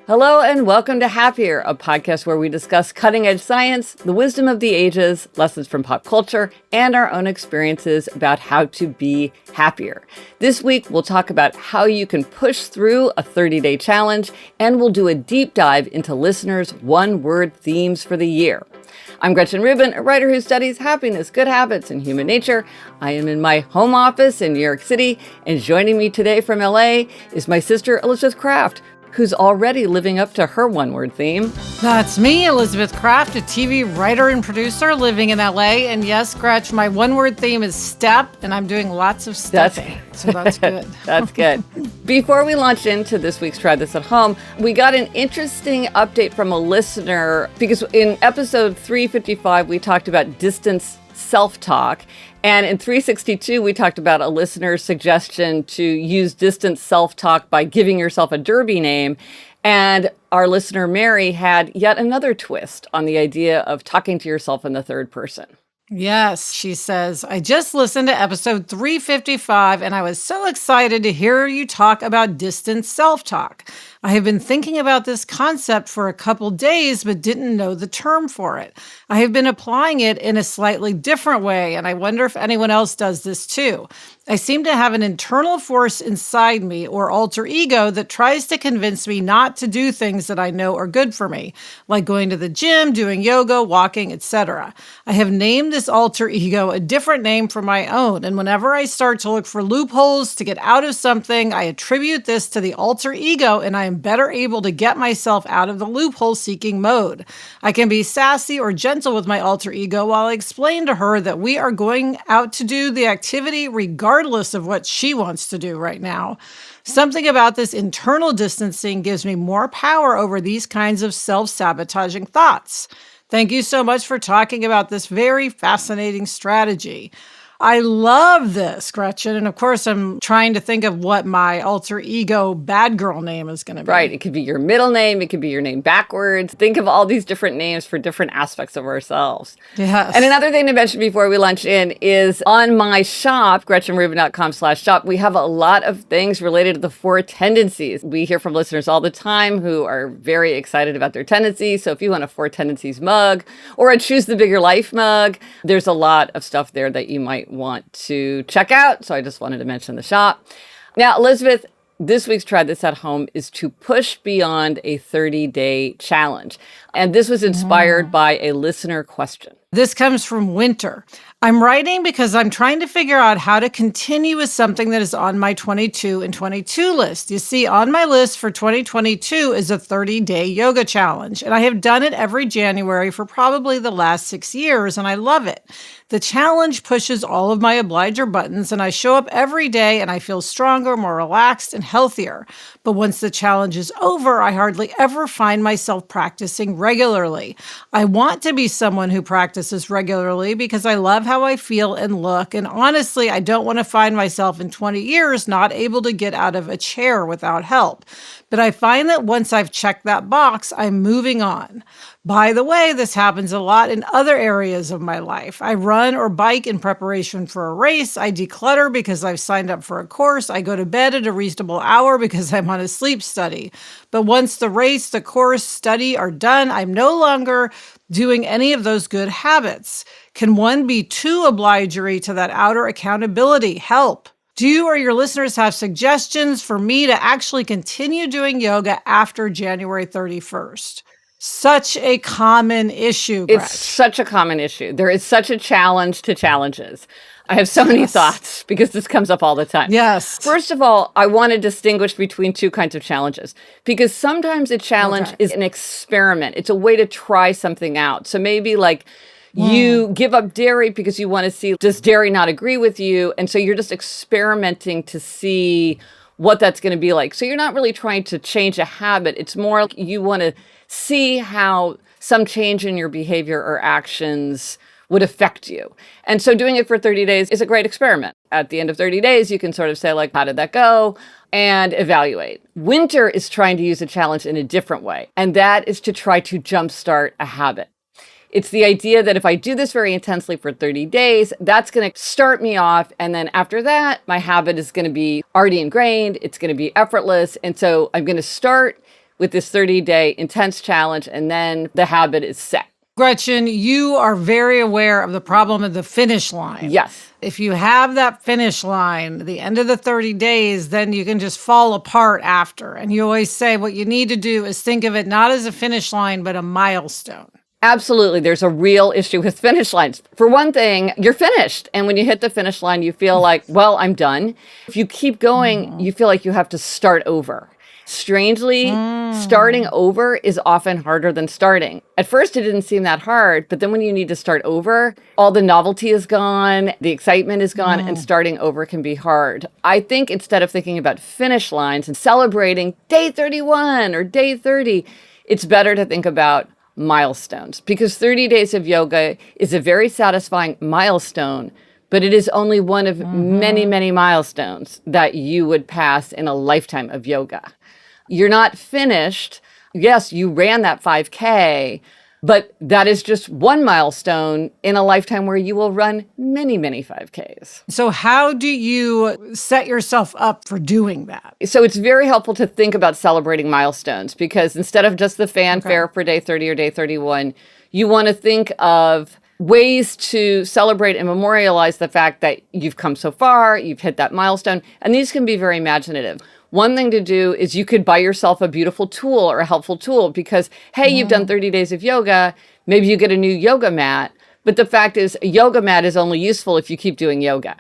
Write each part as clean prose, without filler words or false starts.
Hello and welcome to Happier, a podcast where we discuss cutting-edge science, the wisdom of the ages, lessons from pop culture, and our own experiences about how to be happier. This week, we'll talk about how you can push through a 30-day challenge, and we'll do a deep dive into listeners' one-word themes for the year. I'm Gretchen Rubin, a writer who studies happiness, good habits, and human nature. I am in my home office in New York City, and joining me today from LA is my sister, Elizabeth Kraft, who's already living up to her one-word theme. That's me, Elizabeth Kraft, a TV writer and producer living in LA. And yes, Gretch, my one-word theme is step, and I'm doing lots of stepping. So that's good. That's good. Before we launch into this week's Try This at Home, we got an interesting update from a listener because in episode 355, we talked about distance self-talk. And in 362, we talked about a listener's suggestion to use distance self-talk by giving yourself a derby name. And our listener, Mary, had yet another twist on the idea of talking to yourself in the third person. Yes, she says, I just listened to episode 355 and I was so excited to hear you talk about distance self-talk. I have been thinking about this concept for a couple days, but didn't know the term for it. I have been applying it in a slightly different way, and I wonder if anyone else does this too. I seem to have an internal force inside me or alter ego that tries to convince me not to do things that I know are good for me, like going to the gym, doing yoga, walking, etc. I have named this alter ego a different name from my own, and whenever I start to look for loopholes to get out of something, I attribute this to the alter ego, and I am better able to get myself out of the loophole-seeking mode. I can be sassy or gentle with my alter ego while I explain to her that we are going out to do the activity regardless of what she wants to do right now. Something about this internal distancing gives me more power over these kinds of self-sabotaging thoughts. Thank you so much for talking about this very fascinating strategy. I love this, Gretchen. And of course, I'm trying to think of what my alter ego bad girl name is going to be. Right. It could be your middle name. It could be your name backwards. Think of all these different names for different aspects of ourselves. Yes. And another thing to mention before we launch in is on my shop, GretchenRubin.com/shop, we have a lot of things related to the Four Tendencies. We hear from listeners all the time who are very excited about their tendencies. So if you want a Four Tendencies mug or a Choose the Bigger Life mug, there's a lot of stuff there that you might want to check out. So I just wanted to mention the shop. Now, Elizabeth, this week's Try This at Home is to push beyond a 30-day challenge. And this was inspired by a listener question. This comes from Winter. I'm writing because I'm trying to figure out how to continue with something that is on my 22 and 22 list. You see, on my list for 2022 is a 30-day yoga challenge, and I have done it every January for probably the last 6 years, and I love it. The challenge pushes all of my obliger buttons, and I show up every day, and I feel stronger, more relaxed, and healthier. But once the challenge is over, I hardly ever find myself practicing regularly. I want to be someone who practices regularly because I love how I feel and look, and honestly, I don't want to find myself in 20 years not able to get out of a chair without help. But I find that once I've checked that box, I'm moving on. By the way, this happens a lot in other areas of my life. I run or bike in preparation for a race. I declutter because I've signed up for a course. I go to bed at a reasonable hour because I'm on a sleep study. But once the race, the course, study are done, I'm no longer doing any of those good habits. Can one be too obligatory to that outer accountability? Help. Do you or your listeners have suggestions for me to actually continue doing yoga after January 31st? Such a common issue, Gretch. It's such a common issue. There is such a challenge to challenges. I have so many thoughts because this comes up all the time. Yes. First of all, I want to distinguish between two kinds of challenges because sometimes a challenge is an experiment. It's a way to try something out. So maybe like you give up dairy because you want to see, does dairy not agree with you? And so you're just experimenting to see what that's going to be like. So you're not really trying to change a habit. It's more like you want to see how some change in your behavior or actions would affect you. And so doing it for 30 days is a great experiment. At the end of 30 days, you can sort of say like, how did that go? And evaluate. Winter is trying to use a challenge in a different way. And that is to try to jumpstart a habit. It's the idea that if I do this very intensely for 30 days, that's going to start me off. And then after that, my habit is going to be already ingrained. It's going to be effortless. And so I'm going to start with this 30-day intense challenge, and then the habit is set. Gretchen, you are very aware of the problem of the finish line. Yes. If you have that finish line, the end of the 30 days, then you can just fall apart after. And you always say what you need to do is think of it not as a finish line, but a milestone. Absolutely. There's a real issue with finish lines. For one thing, you're finished. And when you hit the finish line, you feel like, well, I'm done. If you keep going, you feel like you have to start over. Strangely, starting over is often harder than starting. At first, it didn't seem that hard, but then when you need to start over, all the novelty is gone, the excitement is gone, and starting over can be hard. I think instead of thinking about finish lines and celebrating day 31 or day 30, it's better to think about milestones, because 30 days of yoga is a very satisfying milestone, but it is only one of many, many milestones that you would pass in a lifetime of yoga. You're not finished. Yes, you ran that 5K, but that is just one milestone in a lifetime where you will run many, many 5Ks. So how do you set yourself up for doing that? So it's very helpful to think about celebrating milestones, because instead of just the fanfare for day 30 or day 31, you want to think of ways to celebrate and memorialize the fact that you've come so far, you've hit that milestone, and these can be very imaginative. One thing to do is you could buy yourself a beautiful tool or a helpful tool because, hey, you've done 30 days of yoga, maybe you get a new yoga mat, but the fact is a yoga mat is only useful if you keep doing yoga.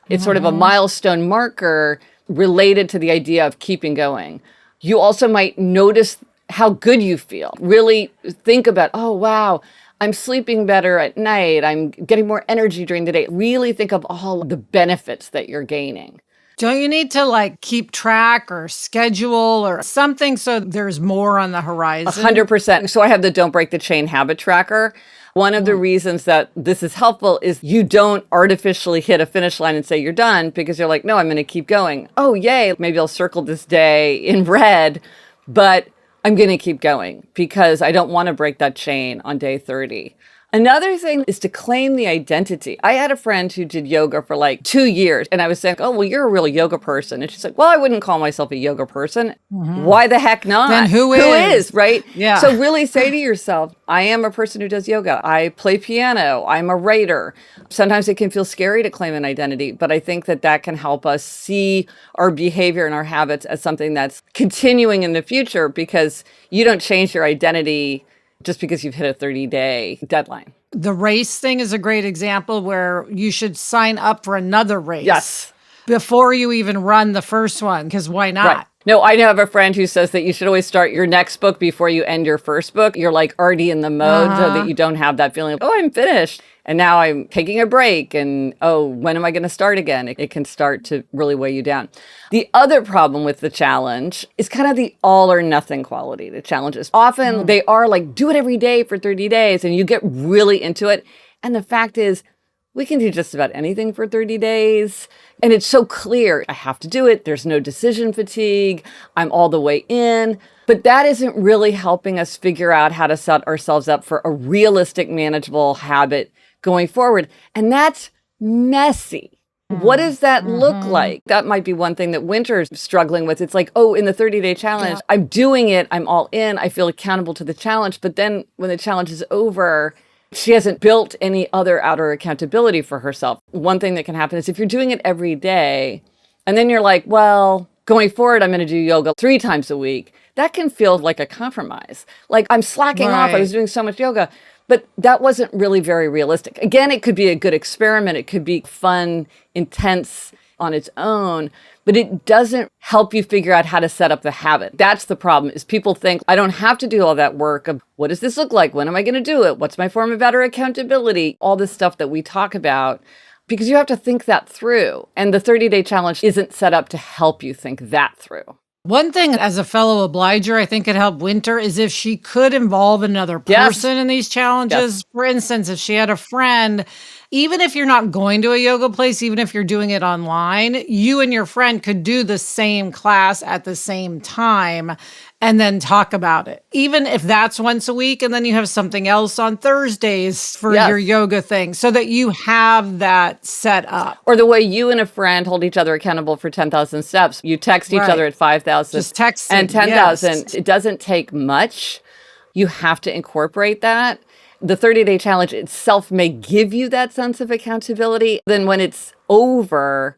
It's sort of a milestone marker related to the idea of keeping going. You also might notice how good you feel. Really think about, oh, wow, I'm sleeping better at night. I'm getting more energy during the day. Really think of all the benefits that you're gaining. Don't you need to keep track or schedule or something so there's more on the horizon? 100%. So I have the Don't Break the Chain habit tracker. One of the reasons that this is helpful is you don't artificially hit a finish line and say you're done, because you're like, no, I'm going to keep going. Oh, yay. Maybe I'll circle this day in red, but I'm going to keep going because I don't want to break that chain on day 30. Another thing is to claim the identity. I had a friend who did yoga for 2 years, and I was saying, oh, well, you're a real yoga person. And she's like, well, I wouldn't call myself a yoga person. Why the heck not? Then who is? Right? Yeah. So really say to yourself, I am a person who does yoga. I play piano. I'm a writer. Sometimes it can feel scary to claim an identity, but I think that can help us see our behavior and our habits as something that's continuing in the future, because you don't change your identity just because you've hit a 30-day deadline. The race thing is a great example where you should sign up for another race. Yes. Before you even run the first one, because why not? Right. No, I have a friend who says that you should always start your next book before you end your first book. You're already in the mode so that you don't have that feeling of, oh, I'm finished. And now I'm taking a break. And, oh, when am I going to start again? It can start to really weigh you down. The other problem with the challenge is kind of the all or nothing quality to challenges. Often they are do it every day for 30 days and you get really into it. And the fact is, we can do just about anything for 30 days. And it's so clear, I have to do it. There's no decision fatigue. I'm all the way in. But that isn't really helping us figure out how to set ourselves up for a realistic, manageable habit going forward. And that's messy. What does that look like? That might be one thing that Winter's struggling with. It's in the 30-day challenge, I'm doing it. I'm all in. I feel accountable to the challenge. But then when the challenge is over, she hasn't built any other outer accountability for herself. One thing that can happen is if you're doing it every day, and then you're like, well, going forward, I'm going to do yoga 3 times a week. That can feel like a compromise. I'm slacking off. I was doing so much yoga. But that wasn't really very realistic. Again, it could be a good experiment. It could be fun, intense on its own, but it doesn't help you figure out how to set up the habit. That's the problem, is people think, I don't have to do all that work of what does this look like? When am I going to do it? What's my form of better accountability? All this stuff that we talk about, because you have to think that through. And the 30-day challenge isn't set up to help you think that through. One thing as a fellow obliger, I think could help Winter is if she could involve another person in these challenges. For instance, if she had a friend even if you're not going to a yoga place, even if you're doing it online, you and your friend could do the same class at the same time and then talk about it. Even if that's once a week, and then you have something else on Thursdays for your yoga thing, so that you have that set up. Or the way you and a friend hold each other accountable for 10,000 steps. You text each other at 5,000 Just texting, and 10,000. yes. It doesn't take much. You have to incorporate that. The 30-day challenge itself may give you that sense of accountability. Then when it's over,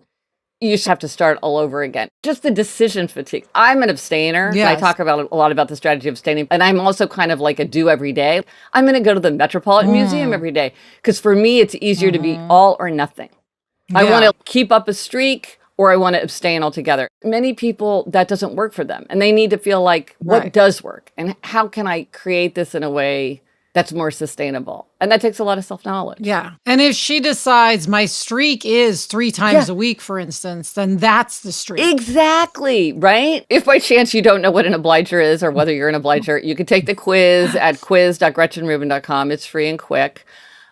you just have to start all over again. Just the decision fatigue. I'm an abstainer. Yes. I talk about a lot about the strategy of abstaining. And I'm also kind of like a do every day. I'm going to go to the Metropolitan Museum every day. Because for me, it's easier to be all or nothing. I want to keep up a streak or I want to abstain altogether. Many people, that doesn't work for them. And they need to feel like, what does work? And how can I create this in a way that's more sustainable? And that takes a lot of self-knowledge. Yeah. And if she decides my streak is 3 times a week, for instance, then that's the streak. Exactly, right? If by chance you don't know what an obliger is or whether you're an obliger, you can take the quiz at quiz.gretchenrubin.com. It's free and quick.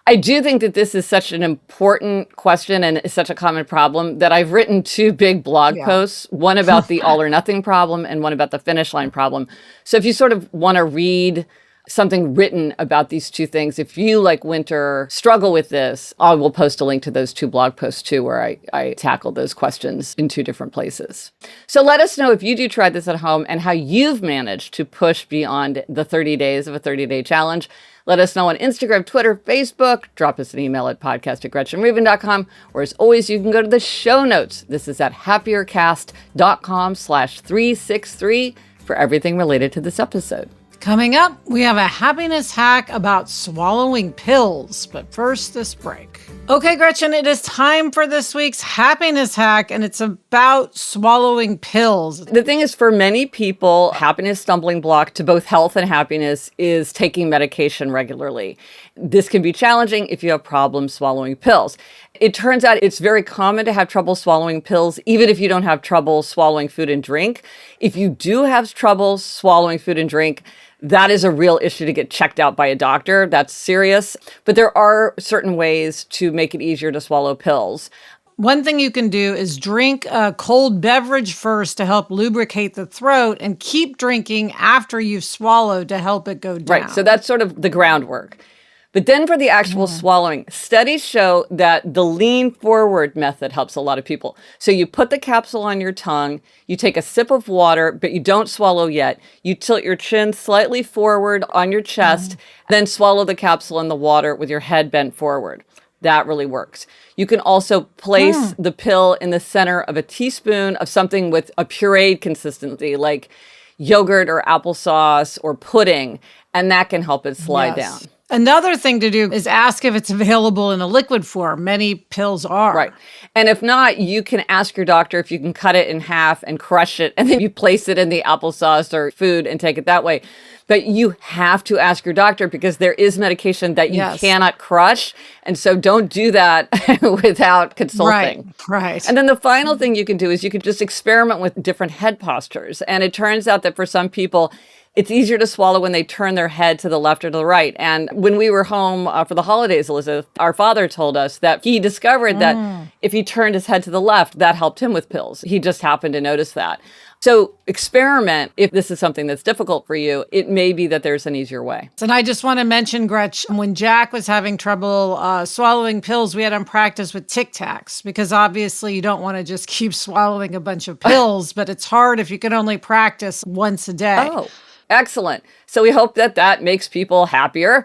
I do think that this is such an important question and it's such a common problem that I've written 2 big blog posts, one about the all or nothing problem and one about the finish line problem. So if you sort of want to read something written about these 2 things, if you, like Winter, struggle with this, I will post a link to those 2 blog posts too, where I tackle those questions in 2 different places. So let us know if you do try this at home and how you've managed to push beyond the 30 days of a 30-day challenge. Let us know on Instagram, Twitter, Facebook. Drop us an email at podcast@GretchenRubin.com. Or as always, you can go to the show notes. This is at happiercast.com/363 for everything related to this episode. Coming up, we have a happiness hack about swallowing pills. But first, this break. Okay, Gretchen, it is time for this week's happiness hack, and it's about swallowing pills. The thing is, for many people, happiness stumbling block to both health and happiness is taking medication regularly. This can be challenging if you have problems swallowing pills. It turns out it's very common to have trouble swallowing pills, even if you don't have trouble swallowing food and drink. If you do have trouble swallowing food and drink, that is a real issue to get checked out by a doctor. That's serious. But there are certain ways to make it easier to swallow pills. One thing you can do is drink a cold beverage first to help lubricate the throat and keep drinking after you've swallowed to help it go down. Right. So that's sort of the groundwork. But then for the actual swallowing, studies show that the lean forward method helps a lot of people. So you put the capsule on your tongue, you take a sip of water, but you don't swallow yet. You tilt your chin slightly forward on your chest, then swallow the capsule in the water with your head bent forward. That really works. You can also place the pill in the center of a teaspoon of something with a pureed consistency, like yogurt or applesauce or pudding, and that can help it slide down. Another thing to do is ask if it's available in a liquid form. Many pills are. Right. And if not, you can ask your doctor if you can cut it in half and crush it, and then you place it in the applesauce or food and take it that way. But you have to ask your doctor because there is medication that you cannot crush. And so don't do that without consulting. Right. And then the final thing you can do is you can just experiment with different head postures. And it turns out that for some people, it's easier to swallow when they turn their head to the left or to the right. And when we were home for the holidays, Elizabeth, our father told us that he discovered that if he turned his head to the left, that helped him with pills. He just happened to notice that. So experiment if this is something that's difficult for you. It may be that there's an easier way. And I just want to mention, Gretchen, when Jack was having trouble swallowing pills, we had him practice with Tic Tacs because obviously you don't want to just keep swallowing a bunch of pills, but it's hard if you can only practice once a day. Oh. Excellent. So we hope that that makes people happier,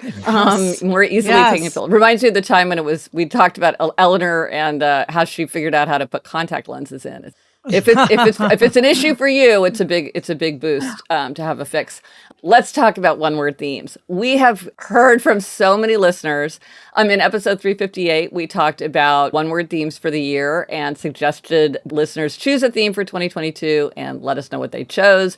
more easily taking a pill. Reminds me of the time when we talked about Eleanor and how she figured out how to put contact lenses in. If it's an issue for you, it's a big boost to have a fix. Let's talk about one-word themes. We have heard from so many listeners. In episode 358, we talked about one-word themes for the year and suggested listeners choose a theme for 2022 and let us know what they chose.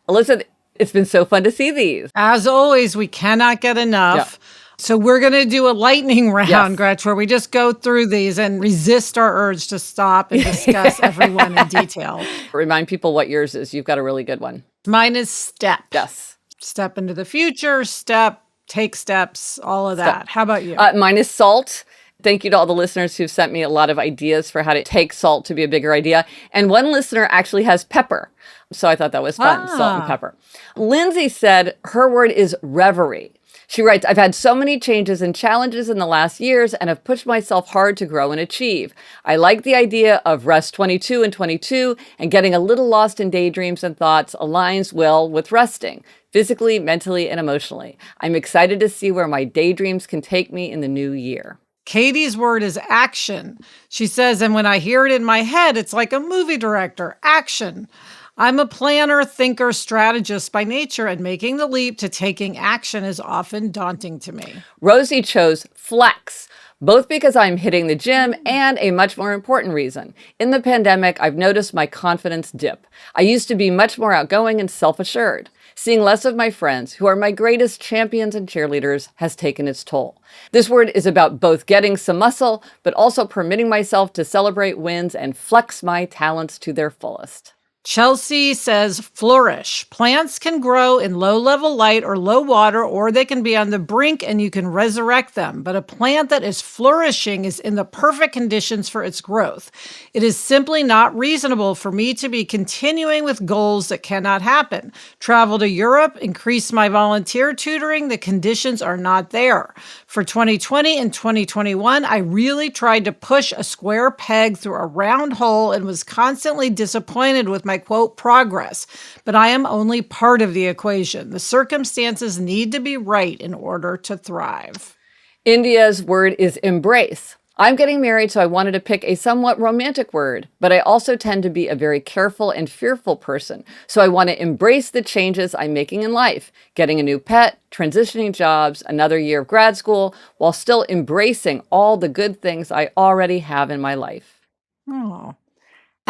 Elizabeth, it's been so fun to see these. As always, we cannot get enough. So we're going to do a lightning round, Gretch, where we just go through these and resist our urge to stop and discuss everyone in detail. Remind people what yours is. You've got a really good one. Mine is step. Yes. Step into the future, step, take steps, all of that. How about you? Mine is salt. Thank you to all the listeners who've sent me a lot of ideas for how to take salt to be a bigger idea. And one listener actually has pepper. So I thought that was fun, salt and pepper. Lindsay said her word is reverie. She writes, I've had so many changes and challenges in the last years and have pushed myself hard to grow and achieve. I like the idea of rest 22 and 22, and getting a little lost in daydreams and thoughts aligns well with resting, physically, mentally, and emotionally. I'm excited to see where my daydreams can take me in the new year. Katie's word is action. She says, and when I hear it in my head, it's like a movie director, action. I'm a planner, thinker, strategist by nature, and making the leap to taking action is often daunting to me. Rosie chose flex, both because I'm hitting the gym and a much more important reason. In the pandemic, I've noticed my confidence dip. I used to be much more outgoing and self-assured. Seeing less of my friends, who are my greatest champions and cheerleaders, has taken its toll. This word is about both getting some muscle, but also permitting myself to celebrate wins and flex my talents to their fullest. Chelsea says flourish. Plants can grow in low-level light or low water, or they can be on the brink and you can resurrect them. But a plant that is flourishing is in the perfect conditions for its growth. It is simply not reasonable for me to be continuing with goals that cannot happen. Travel to Europe, increase my volunteer tutoring, the conditions are not there. For 2020 and 2021, I really tried to push a square peg through a round hole and was constantly disappointed with my quote progress, but I am only part of the equation. The circumstances need to be right in order to thrive. India's word is embrace. I'm getting married, so I wanted to pick a somewhat romantic word, but I also tend to be a very careful and fearful person. So I want to embrace the changes I'm making in life, getting a new pet, transitioning jobs, another year of grad school, while still embracing all the good things I already have in my life. Oh.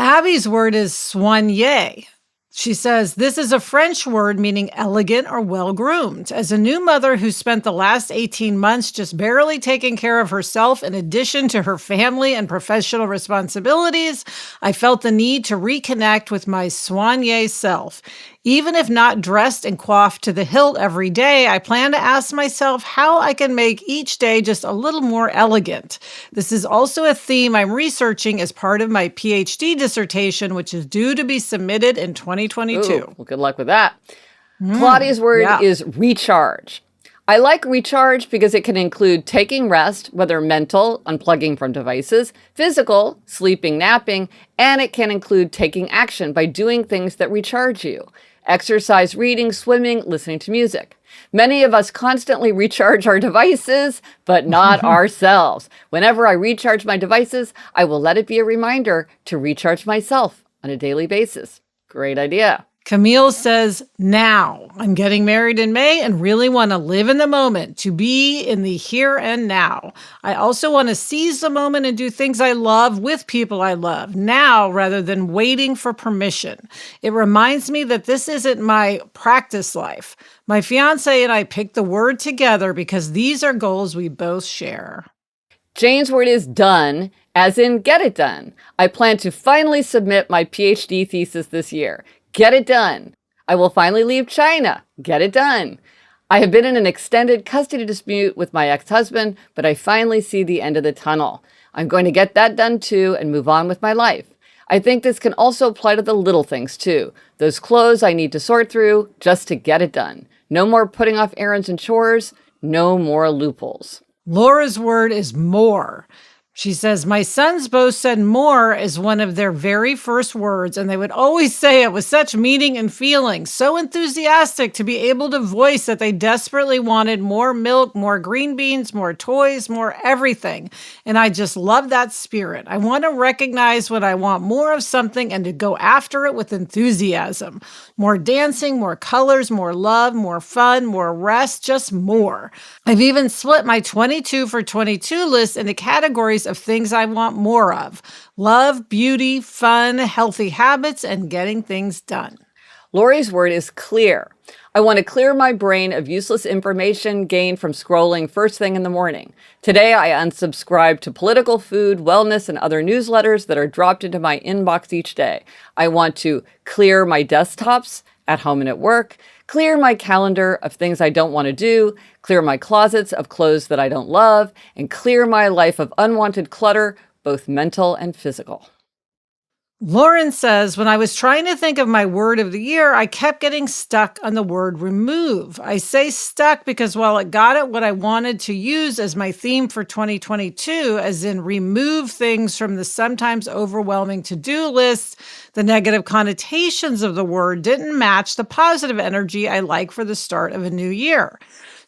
Abby's word is soigner. She says, this is a French word meaning elegant or well-groomed. As a new mother who spent the last 18 months just barely taking care of herself in addition to her family and professional responsibilities, I felt the need to reconnect with my soigner self. Even if not dressed and coiffed to the hilt every day, I plan to ask myself how I can make each day just a little more elegant. This is also a theme I'm researching as part of my PhD dissertation, which is due to be submitted in 2022. Ooh, well, good luck with that. Claudia's word is recharge. I like recharge because it can include taking rest, whether mental, unplugging from devices, physical, sleeping, napping, and it can include taking action by doing things that recharge you. Exercise, reading, swimming, listening to music. Many of us constantly recharge our devices, but not ourselves. Whenever I recharge my devices, I will let it be a reminder to recharge myself on a daily basis. Great idea. Camille says, now. I'm getting married in May and really want to live in the moment, to be in the here and now. I also want to seize the moment and do things I love with people I love now rather than waiting for permission. It reminds me that this isn't my practice life. My fiance and I picked the word together because these are goals we both share. Jane's word is done, as in get it done. I plan to finally submit my PhD thesis this year. Get it done. I will finally leave China. Get it done. I have been in an extended custody dispute with my ex-husband, but I finally see the end of the tunnel. I'm going to get that done too and move on with my life. I think this can also apply to the little things too. Those clothes I need to sort through just to get it done. No more putting off errands and chores. No more loopholes. Laura's word is more. She says, my sons both said more as one of their very first words, and they would always say it with such meaning and feeling, so enthusiastic to be able to voice that they desperately wanted more milk, more green beans, more toys, more everything. And I just love that spirit. I want to recognize when I want more of something and to go after it with enthusiasm. More dancing, more colors, more love, more fun, more rest, just more. I've even split my 22 for 22 list into categories of things I want more of: love, beauty, fun, healthy habits, and getting things done. Lori's word is clear. I want to clear my brain of useless information gained from scrolling first thing in the morning. Today, I unsubscribe to political, food, wellness, and other newsletters that are dropped into my inbox each day. I want to clear my desktops at home and at work, clear my calendar of things I don't want to do, clear my closets of clothes that I don't love, and clear my life of unwanted clutter, both mental and physical. Lauren says, when I was trying to think of my word of the year, I kept getting stuck on the word remove. I say stuck because while it got at what I wanted to use as my theme for 2022, as in remove things from the sometimes overwhelming to-do list, the negative connotations of the word didn't match the positive energy I like for the start of a new year.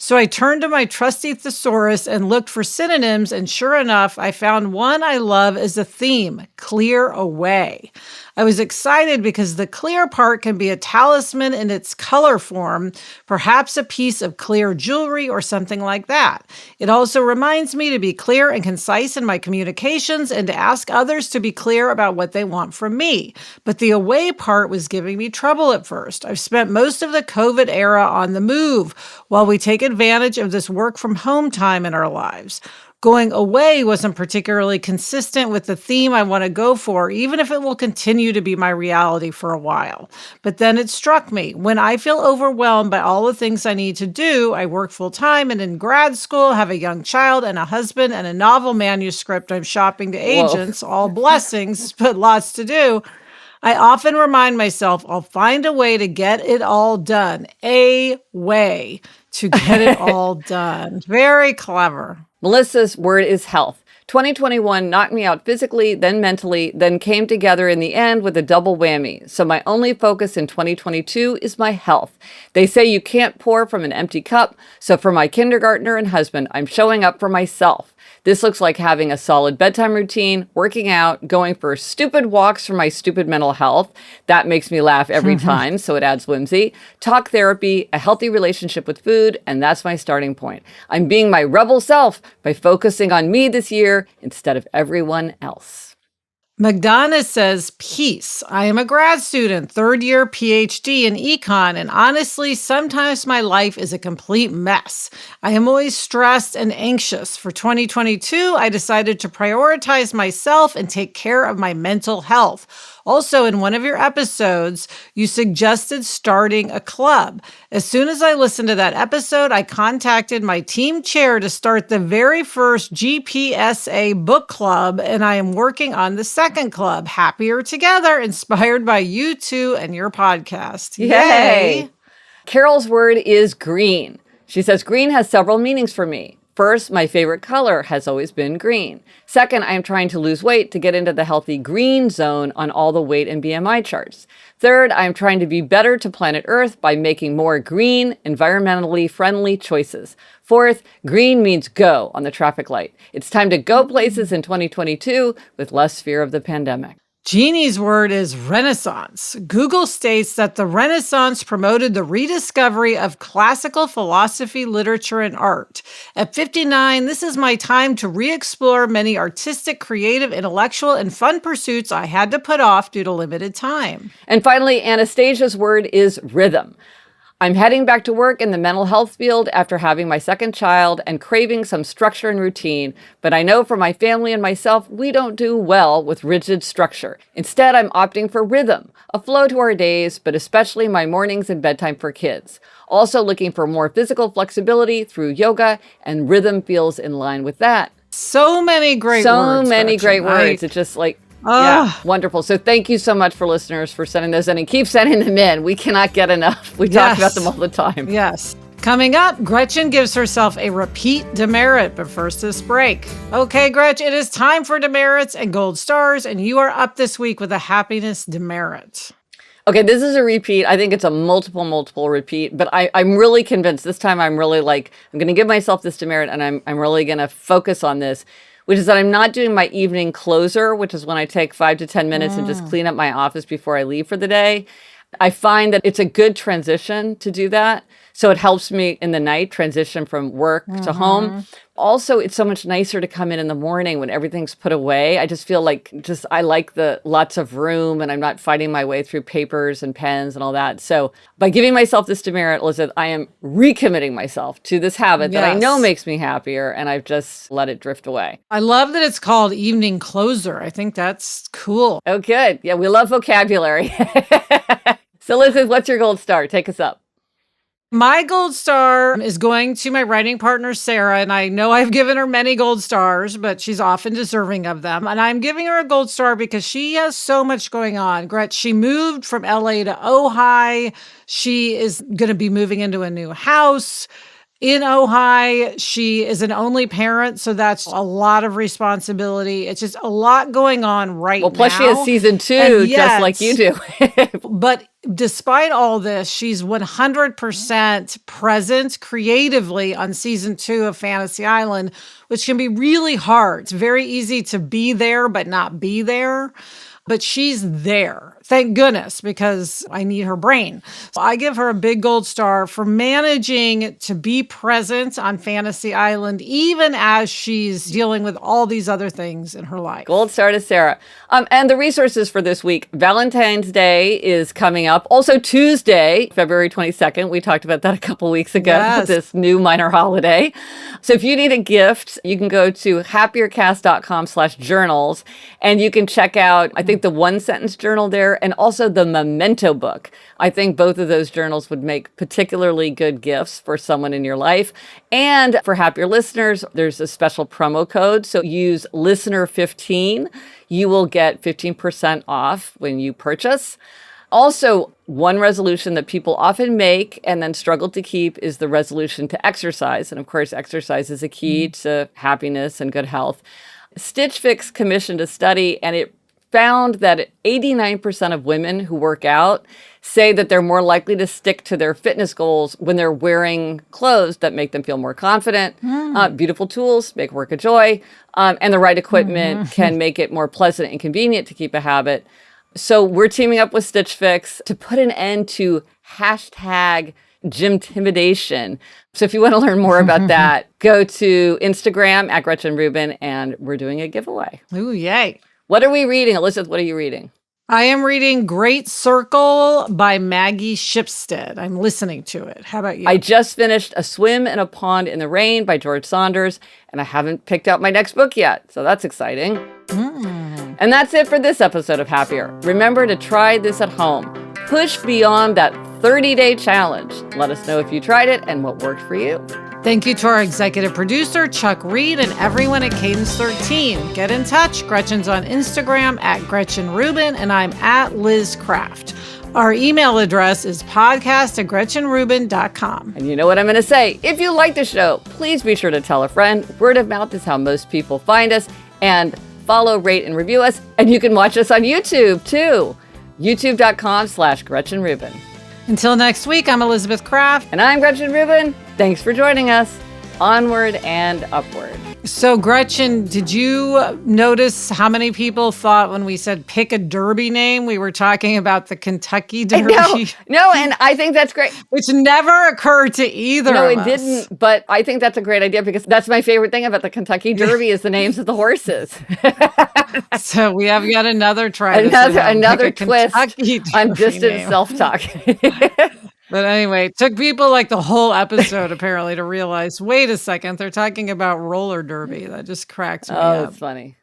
So I turned to my trusty thesaurus and looked for synonyms, and sure enough, I found one I love as a theme: clear away. I was excited because the clear part can be a talisman in its color form, perhaps a piece of clear jewelry or something like that. It also reminds me to be clear and concise in my communications and to ask others to be clear about what they want from me. But the away part was giving me trouble at first. I've spent most of the COVID era on the move while we take advantage of this work from home time in our lives. Going away wasn't particularly consistent with the theme I want to go for, even if it will continue to be my reality for a while. But then it struck me. When I feel overwhelmed by all the things I need to do, I work full-time and in grad school, have a young child and a husband and a novel manuscript I'm shopping to agents, all blessings, but lots to do. I often remind myself I'll find a way to get it all done. A way to get it all done. Very clever. Melissa's word is health. 2021 knocked me out physically, then mentally, then came together in the end with a double whammy. So my only focus in 2022 is my health. They say you can't pour from an empty cup. So for my kindergartner and husband, I'm showing up for myself. This looks like having a solid bedtime routine, working out, going for stupid walks for my stupid mental health. That makes me laugh every time, so it adds whimsy. Talk therapy, a healthy relationship with food, and that's my starting point. I'm being my rebel self by focusing on me this year instead of everyone else. McDonough says, peace. I am a grad student, third year PhD in econ, and honestly, sometimes my life is a complete mess. I am always stressed and anxious. For 2022, I decided to prioritize myself and take care of my mental health. Also, in one of your episodes, you suggested starting a club. As soon as I listened to that episode, I contacted my team chair to start the very first GPSA book club, and I am working on the second club, Happier Together, inspired by you two and your podcast. Yay! Carol's word is green. She says, green has several meanings for me. First, my favorite color has always been green. Second, I am trying to lose weight to get into the healthy green zone on all the weight and BMI charts. Third, I am trying to be better to planet Earth by making more green, environmentally friendly choices. Fourth, green means go on the traffic light. It's time to go places in 2022 with less fear of the pandemic. Jeannie's word is Renaissance. Google states that the Renaissance promoted the rediscovery of classical philosophy, literature, and art. At 59, this is my time to re-explore many artistic, creative, intellectual, and fun pursuits I had to put off due to limited time. And finally, Anastasia's word is rhythm. I'm heading back to work in the mental health field after having my second child and craving some structure and routine, but I know for my family and myself, we don't do well with rigid structure. Instead, I'm opting for rhythm, a flow to our days, but especially my mornings and bedtime for kids. Also looking for more physical flexibility through yoga, and rhythm feels in line with that. So many great words. So many great words. It's just like, yeah, wonderful. So thank you so much for listeners for sending those in, and keep sending them in. We cannot get enough. We talk about them all the time. Yes. Coming up, Gretchen gives herself a repeat demerit, but first this break. Okay, Gretchen, it is time for demerits and gold stars, and you are up this week with a happiness demerit. Okay, this is a repeat. I think it's a multiple repeat, but I'm really convinced this time. I'm really like, I'm going to give myself this demerit, and I'm really going to focus on this, which is that I'm not doing my evening closer, which is when I take 5 to 10 minutes and just clean up my office before I leave for the day. I find that it's a good transition to do that. So it helps me in the night transition from work to home. Also, it's so much nicer to come in the morning when everything's put away. I just feel like I like the lots of room, and I'm not fighting my way through papers and pens and all that. So by giving myself this demerit, Elizabeth, I am recommitting myself to this habit that I know makes me happier, and I've just let it drift away. I love that it's called evening closer. I think that's cool. Oh, good. Yeah, we love vocabulary. So Elizabeth, what's your gold star? Take us up. My gold star is going to my writing partner, Sarah, and I know I've given her many gold stars, but she's often deserving of them. And I'm giving her a gold star because she has so much going on. Gretch, she moved from LA to Ojai. She is going to be moving into a new house in Ojai. She is an only parent, so that's a lot of responsibility. It's just a lot going on right now. Well, plus she has season 2, just like you do. But despite all this, she's 100% present creatively on season 2 of Fantasy Island, which can be really hard. It's very easy to be there, but not be there. But she's there. Thank goodness, because I need her brain. So I give her a big gold star for managing to be present on Fantasy Island, even as she's dealing with all these other things in her life. Gold star to Sarah. And the resources for this week, Valentine's Day is coming up. Also Tuesday, February 22nd. We talked about that a couple weeks ago, Yes. this new minor holiday. So if you need a gift, you can go to happiercast.com/journals and you can check out, I think, the one sentence journal there and also the memento book. I think both of those journals would make particularly good gifts for someone in your life. And for happier listeners, there's a special promo code. So use listener15. You will get 15% off when you purchase. Also, one resolution that people often make and then struggle to keep is the resolution to exercise. And of course, exercise is a key to happiness and good health. Stitch Fix commissioned a study, and it found that 89% of women who work out say that they're more likely to stick to their fitness goals when they're wearing clothes that make them feel more confident. Beautiful tools make work a joy, and the right equipment can make it more pleasant and convenient to keep a habit. So we're teaming up with Stitch Fix to put an end to hashtag gymtimidation. So if you want to learn more about that, go to Instagram at Gretchen Rubin, and we're doing a giveaway. Ooh, yay. What are we reading? Elizabeth, what are you reading? I am reading Great Circle by Maggie Shipstead. I'm listening to it. How about you? I just finished A Swim in a Pond in the Rain by George Saunders, and I haven't picked out my next book yet, so that's exciting. And that's it for this episode of Happier. Remember to try this at home. Push beyond that 30-day challenge. Let us know if you tried it and what worked for you. Thank you to our executive producer, Chuck Reed, and everyone at Cadence 13. Get in touch. Gretchen's on Instagram at Gretchen Rubin, and I'm at Liz Craft. Our email address is podcast@GretchenRubin.com. And you know what I'm going to say. If you like the show, please be sure to tell a friend. Word of mouth is how most people find us. And follow, rate, and review us. And you can watch us on YouTube, too. YouTube.com/Gretchen Rubin. Until next week, I'm Elizabeth Craft. And I'm Gretchen Rubin. Thanks for joining us. Onward and upward. So, Gretchen, did you notice how many people thought when we said pick a Derby name, we were talking about the Kentucky Derby? No, and I think that's great. Which never occurred to either of us. No, it didn't, but I think that's a great idea because that's my favorite thing about the Kentucky Derby is the names of the horses. So we have yet another try. Another twist on distant self-talk. But anyway, it took people like the whole episode apparently to realize, wait a second, they're talking about roller derby. That just cracks me up. Oh, it's funny.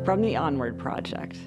From the Onward Project.